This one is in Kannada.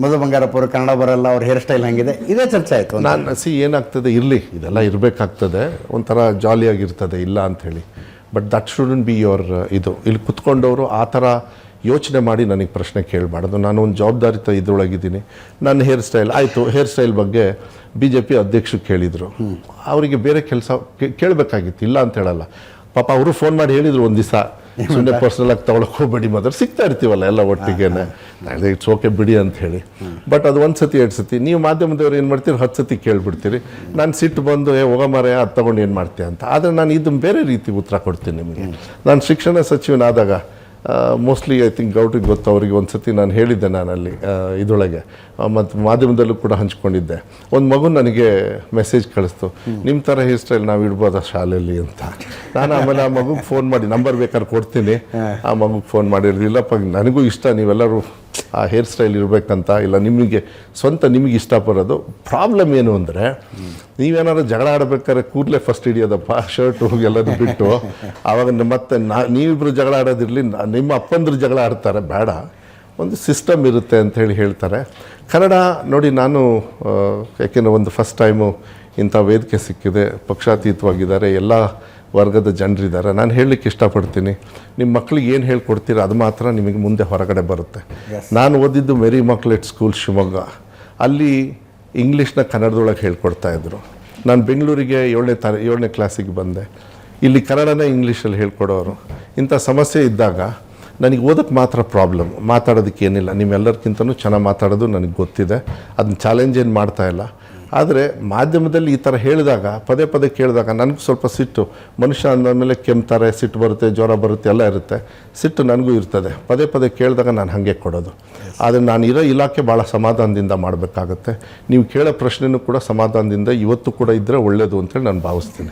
ಮಧು ಬಂಗಾರಪ್ಪ ಅವರು ಕನ್ನಡ ಬರಲ್ಲ, ಅವ್ರ ಹೇರ್ ಸ್ಟೈಲ್ ಹಂಗಿದೆ, ಇದೇ ಚರ್ಚೆ ಆಯಿತು. ನಾನು ಏನಾಗ್ತದೆ ಇರಲಿ, ಇದೆಲ್ಲ ಇರಬೇಕಾಗ್ತದೆ, ಒಂಥರ ಜಾಲಿಯಾಗಿರ್ತದೆ, ಇಲ್ಲ ಅಂಥೇಳಿ. But that shouldn't be your ಇದು. ಇಲ್ಲಿ ಕುತ್ಕೊಂಡವರು ಆ ಥರ ಯೋಚನೆ ಮಾಡಿ ನನಗೆ ಪ್ರಶ್ನೆ ಕೇಳಬಾರ್ದು. ನಾನು ಒಂದು ಜವಾಬ್ದಾರಿತ ಇದರೊಳಗಿದ್ದೀನಿ. ನನ್ನ ಹೇರ್ ಸ್ಟೈಲ್ ಆಯಿತು, ಹೇರ್ ಸ್ಟೈಲ್ ಬಗ್ಗೆ BJP ಅಧ್ಯಕ್ಷರು ಕೇಳಿದರು. ಅವರಿಗೆ ಬೇರೆ ಕೆಲಸ ಕೇಳಬೇಕಾಗಿತ್ತು, ಇಲ್ಲ ಅಂತ ಹೇಳಲ್ಲ. ಪಾಪ ಅವರು ಫೋನ್ ಮಾಡಿ ಹೇಳಿದರು ಒಂದು ದಿವಸ, ಸುಮ್ಮನೆ ಪರ್ಸ್ನಲಾಗಿ ತೊಗೊಳಕ್ಕೆ ಹೋಗ್ಬೇಡಿ, ಮಾತ್ರ ಸಿಗ್ತಾ ಇರ್ತೀವಲ್ಲ ಎಲ್ಲ ಒಟ್ಟಿಗೆನೆ, ಇಟ್ಸ್ ಓಕೆ ಬಿಡಿ ಅಂತ ಹೇಳಿ. ಬಟ್ ಅದು ಒಂದು ಸತಿ 2 ಸತಿ ನೀವು ಮಾಧ್ಯಮದವ್ರು ಏನು ಮಾಡ್ತೀರಿ, 10 ಸತಿ ಕೇಳಿಬಿಡ್ತೀರಿ. ನಾನು ಸಿಟ್ಟು ಬಂದು ಹೋಗ ಮಾರೇ ಅದು ತೊಗೊಂಡು ಏನು ಮಾಡ್ತೀಯ ಅಂತ. ಆದರೆ ನಾನು ಇದನ್ನು ಬೇರೆ ರೀತಿ ಉತ್ತರ ಕೊಡ್ತೀನಿ ನಿಮಗೆ. ನಾನು ಶಿಕ್ಷಣ ಸಚಿವನಾದಾಗ ಮೋಸ್ಟ್ಲಿ ಐ ಥಿಂಕ್ ಗೌಡ್ರಿಗೆ ಗೊತ್ತು, ಅವರಿಗೆ ಒಂದು ಸತಿ ನಾನು ಹೇಳಿದ್ದೆ, ನಾನಲ್ಲಿ ಇದರೊಳಗೆ ಮತ್ತು ಮಾಧ್ಯಮದಲ್ಲೂ ಕೂಡ ಹಂಚ್ಕೊಂಡಿದ್ದೆ. ಒಂದು ಮಗು ನನಗೆ ಮೆಸೇಜ್ ಕಳಿಸ್ತು, ನಿಮ್ಮ ಥರ ಹೇರ್ ಸ್ಟೈಲ್ ನಾವು ಇಡ್ಬೋದಾ ಶಾಲೆಯಲ್ಲಿ ಅಂತ. ನಾನು ಆಮೇಲೆ ಆ ಮಗುಗೆ ಫೋನ್ ಮಾಡಿ, ನಂಬರ್ ಬೇಕಾದ್ರೆ ಕೊಡ್ತೀನಿ, ಆ ಮಗುಗೆ ಫೋನ್ ಮಾಡಿರೋದು, ಇಲ್ಲಪ್ಪ ನನಗೂ ಇಷ್ಟ ನೀವೆಲ್ಲರೂ ಆ ಹೇರ್ ಸ್ಟೈಲ್ ಇರಬೇಕಂತ, ಇಲ್ಲ ನಿಮಗೆ ನಿಮಗೆ ಇಷ್ಟಪಡೋದು. ಪ್ರಾಬ್ಲಮ್ ಏನು ಅಂದರೆ, ನೀವೇನಾದ್ರು ಜಗಳ ಆಡಬೇಕಾದ್ರೆ ಕೂದಲೇ ಫಸ್ಟ್ ಹಿಡಿಯೋದಪ್ಪ, ಶರ್ಟು ಎಲ್ಲದೂ ಬಿಟ್ಟು. ಆವಾಗ ಮತ್ತೆ ನೀವಿಬ್ಬರು ಜಗಳ ಆಡೋದಿರಲಿ, ನಿಮ್ಮ ಅಪ್ಪಂದ್ರು ಜಗಳ ಆಡ್ತಾರೆ, ಬೇಡ, ಒಂದು ಸಿಸ್ಟಮ್ ಇರುತ್ತೆ ಅಂಥೇಳಿ ಹೇಳ್ತಾರೆ. ಕನ್ನಡ ನೋಡಿ, ನಾನು ಯಾಕೆಂದರೆ ಒಂದು ಫಸ್ಟ್ ಟೈಮು ಇಂಥ ವೇದಿಕೆ ಸಿಕ್ಕಿದೆ, ಪಕ್ಷಾತೀತವಾಗಿದ್ದಾರೆ, ಎಲ್ಲ ವರ್ಗದ ಜನರಿದ್ದಾರೆ. ನಾನು ಹೇಳಲಿಕ್ಕೆ ಇಷ್ಟಪಡ್ತೀನಿ, ನಿಮ್ಮ ಮಕ್ಕಳಿಗೆ ಏನು ಹೇಳ್ಕೊಡ್ತೀರ ಅದು ಮಾತ್ರ ನಿಮಗೆ ಮುಂದೆ ಹೊರಗಡೆ ಬರುತ್ತೆ. ನಾನು ಓದಿದ್ದು ಮೇರಿ ಮಕ್ಲೆಟ್ ಸ್ಕೂಲ್ ಶಿವಮೊಗ್ಗ, ಅಲ್ಲಿ ಇಂಗ್ಲೀಷ್ನ ಕನ್ನಡದೊಳಗೆ ಹೇಳ್ಕೊಡ್ತಾಯಿದ್ರು. ನಾನು ಬೆಂಗಳೂರಿಗೆ 7ನೇ ಕ್ಲಾಸಿಗೆ ಬಂದೆ, ಇಲ್ಲಿ ಕನ್ನಡನೇ ಇಂಗ್ಲೀಷಲ್ಲಿ ಹೇಳ್ಕೊಡೋರು. ಇಂಥ ಸಮಸ್ಯೆ ಇದ್ದಾಗ ನನಗೆ ಓದೋಕ್ಕೆ ಮಾತ್ರ ಪ್ರಾಬ್ಲಮ್, ಮಾತಾಡೋದಕ್ಕೆ ಏನಿಲ್ಲ. ನಿಮ್ಮೆಲ್ಲರಿಗಿಂತನೂ ಚೆನ್ನಾಗಿ ಮಾತಾಡೋದು ನನಗೆ ಗೊತ್ತಿದೆ, ಅದನ್ನ ಚಾಲೆಂಜ್ ಏನು ಮಾಡ್ತಾಯಿಲ್ಲ. ಆದರೆ ಮಾಧ್ಯಮದಲ್ಲಿ ಈ ಥರ ಹೇಳಿದಾಗ, ಪದೇ ಪದೇ ಕೇಳಿದಾಗ ನನಗೂ ಸ್ವಲ್ಪ ಸಿಟ್ಟು. ಮನುಷ್ಯ ಅಂದಮೇಲೆ ಕೆಮ್ತಾರೆ, ಸಿಟ್ಟು ಬರುತ್ತೆ, ಜ್ವರ ಬರುತ್ತೆ, ಎಲ್ಲ ಇರುತ್ತೆ. ಸಿಟ್ಟು ನನಗೂ ಇರ್ತದೆ. ಪದೇ ಪದೇ ಕೇಳಿದಾಗ ನಾನು ಹಾಗೆ ಕೊಡೋದು. ಆದರೆ ನಾನು ಇರೋ ಇಲಾಖೆ ಭಾಳ ಸಮಾಧಾನದಿಂದ ಮಾಡಬೇಕಾಗತ್ತೆ. ನೀವು ಕೇಳೋ ಪ್ರಶ್ನೆನೂ ಕೂಡ ಸಮಾಧಾನದಿಂದ ಇವತ್ತು ಕೂಡ ಇದ್ದರೆ ಒಳ್ಳೆಯದು ಅಂತೇಳಿ ನಾನು ಭಾವಿಸ್ತೀನಿ.